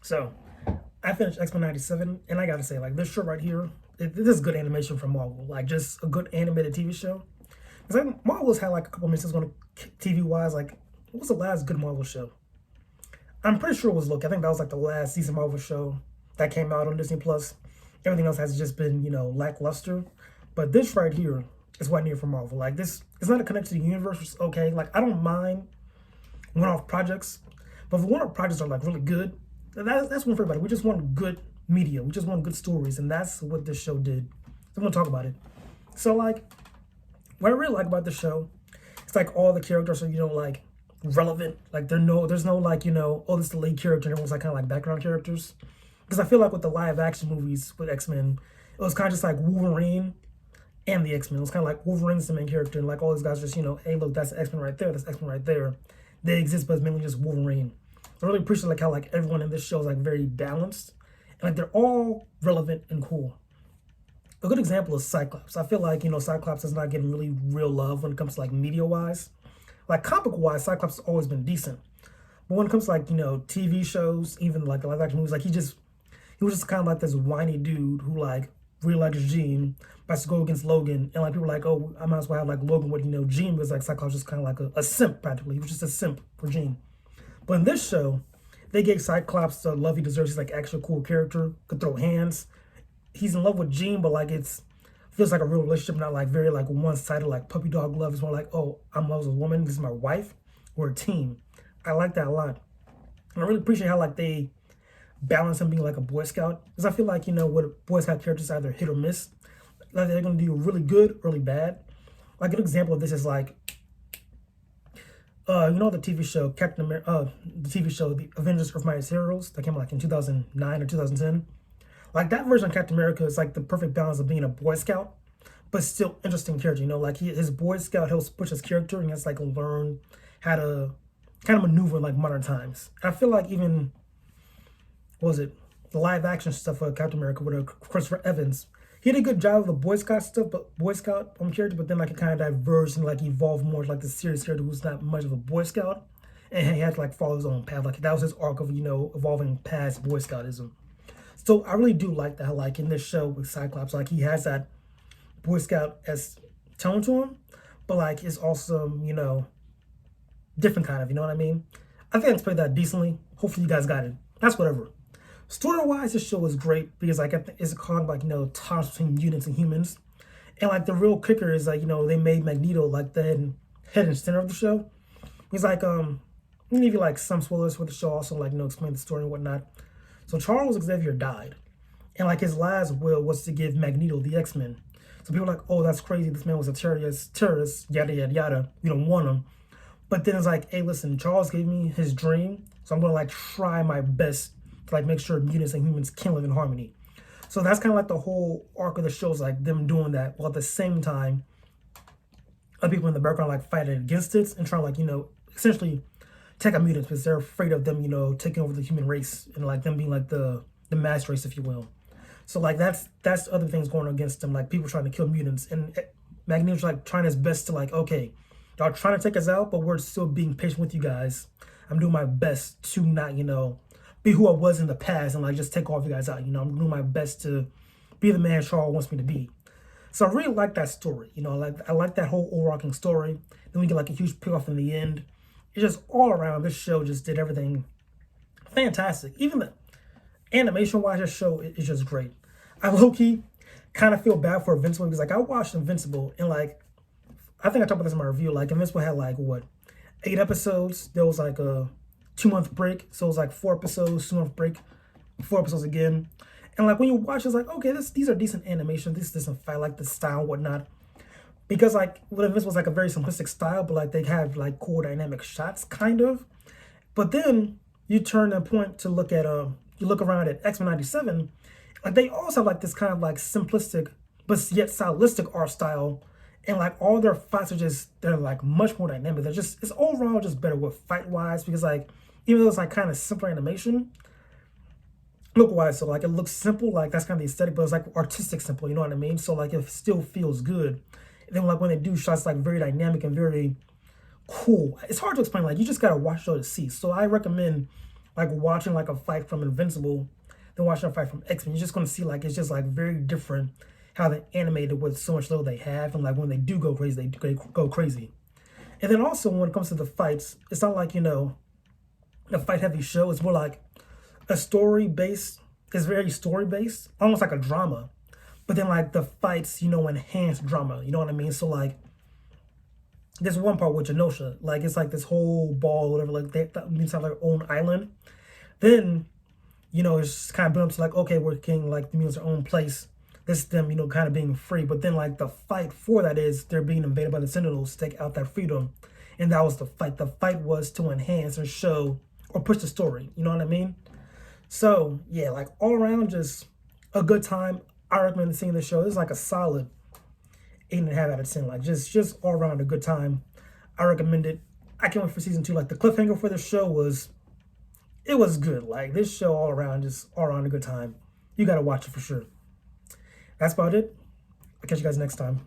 So I finished X Men '97, and I gotta say, like this show right here, this is good animation from Marvel. Like just a good animated TV show. Because like, Marvel's had like a couple misses on TV wise. Like, what was the last good Marvel show? I'm pretty sure it was Loki. I think that was like the last season Marvel show that came out on Disney Plus. Everything else has just been, lackluster. But this right here is what I need from Marvel. Like this, it's not a connection to the universe, which is okay. Like I don't mind one-off projects, but if one-off projects are like really good, that's one for everybody. We just want good media. We just want good stories, and that's what this show did. So I'm gonna talk about it. So like, what I really like about the show, it's like all the characters are like relevant. Like there's no like oh, this is the lead character, and everyone's like kind of like background characters. Because I feel like with the live action movies with X-Men, it was kind of just like Wolverine and the X-Men. It was kind of like Wolverine's the main character, and like all these guys just hey, look, that's X-Men right there, that's X-Men right there. They exist, but it's mainly just Wolverine. I really appreciate like how like everyone in this show is like very balanced, and like they're all relevant and cool. A good example is Cyclops. I feel like Cyclops is not getting really real love when it comes to like media wise. Like comic wise, Cyclops has always been decent, but when it comes to like TV shows, even like the live action movies, like he was just kind of like this whiny dude who like really likes Jean, but has to go against Logan, and like people were like, oh, I might as well have like Logan with Jean, was like Cyclops just kind of like a simp practically. He was just a simp for Jean. But in this show, they gave Cyclops the love he deserves. He's like actually a cool character, could throw hands. He's in love with Jean, but like it's feels like a real relationship, not like very like one-sided like puppy dog love. It's more like, oh, I'm in love with a woman, this is my wife, we're a team. I like that a lot. And I really appreciate how like they balance him being like a Boy Scout. Because I feel like, what Boy Scout characters either hit or miss. Like they're gonna do really good or really bad. Like an example of this is like the TV show Captain America, the TV show The Avengers: Earth Mightiest Heroes that came out like in 2009 or 2010. Like that version of Captain America is like the perfect balance of being a Boy Scout, but still interesting character. Like his Boy Scout helps push his character, and he has to like learn how to kind of maneuver in like modern times. I feel like even what was it the live action stuff for Captain America with Christopher Evans. He did a good job of the Boy Scout stuff, but Boy Scout character, but then like it kind of diverged and like evolved more to like the serious character who's not much of a Boy Scout, and he had to like follow his own path. Like that was his arc of evolving past Boy Scoutism. So I really do like that. Like in this show with Cyclops, like he has that Boy Scout as tone to him, but like it's also different kind of. You know what I mean? I think I explained that decently. Hopefully you guys got it. That's whatever. Story-wise, this show is great because like it's called like toss between mutants and humans, and like the real kicker is like they made Magneto like the head and center of the show. He's like I'm gonna give you like some spoilers for the show, also like explain the story and whatnot. So Charles Xavier died, and like his last will was to give Magneto the X-Men. So people are like, oh, that's crazy. This man was a terrorist, yada yada yada. You don't want him. But then it's like, hey, listen, Charles gave me his dream, so I'm gonna like try my best to like make sure mutants and humans can live in harmony. So that's kind of like the whole arc of the show is like them doing that, while at the same time, other people in the background like fighting against it and trying to like essentially take out mutants because they're afraid of them taking over the human race and like them being like the mass race, if you will. So like that's other things going against them, like people trying to kill mutants, and Magneto's like trying his best to like, okay, y'all trying to take us out, but we're still being patient with you guys. I'm doing my best to not be who I was in the past and like just take all of you guys out. I'm doing my best to be the man Charles wants me to be. So I really like that story. I like that whole overarching story. Then we get like a huge payoff in the end. It's just all around, this show just did everything fantastic. Even the animation wise, this show is just great. I low-key kind of feel bad for Invincible because like I watched Invincible and like I think I talked about this in my review. Like Invincible had like what 8 episodes. There was like a 2-month break, so it was like 4 episodes, 2-month break, 4 episodes again. And like when you watch, it's like, okay, these are decent animation. This doesn't fight like the style and whatnot. Because like what Invincible was like a very simplistic style, but like they have like cool dynamic shots, kind of. But then you turn the point to look at you look around at X-Men '97, like they also have like this kind of like simplistic but yet stylistic art style, and like all their fights are just they're like much more dynamic. They're just it's overall just better with fight wise because like even though it's like kind of simpler animation, look wise, so like it looks simple, like that's kind of the aesthetic, but it's like artistic simple, you know what I mean? So like it still feels good. And then like when they do shots, like very dynamic and very cool. It's hard to explain. Like you just gotta watch the show to see. So I recommend like watching like a fight from Invincible than watching a fight from X-Men. You're just gonna see like it's just like very different how they animated with so much little they have, and like when they do go crazy, they go crazy. And then also when it comes to the fights, it's not like, you know, a fight heavy show. It's more like a story based. It's very story based, almost like a drama. But then like the fights, you know, enhance drama. You know what I mean? So like there's one part with Genosha, like it's like this whole ball, whatever, like that means have their own island. Then, you know, it's kind of built up to like, okay, we're getting like the mutants their own place. This is them, you know, kind of being free. But then like the fight for that is they're being invaded by the Sentinels to take out that freedom. And that was the fight. The fight was to enhance and show or push the story. You know what I mean? So yeah, like all around just a good time. I recommend seeing the show. This is like a solid 8.5 out of 10. Like just all around a good time. I recommend it. I can't wait for season 2. Like the cliffhanger for the show was, it was good. Like this show all around, just all around a good time. You gotta watch it for sure. That's about it. I'll catch you guys next time.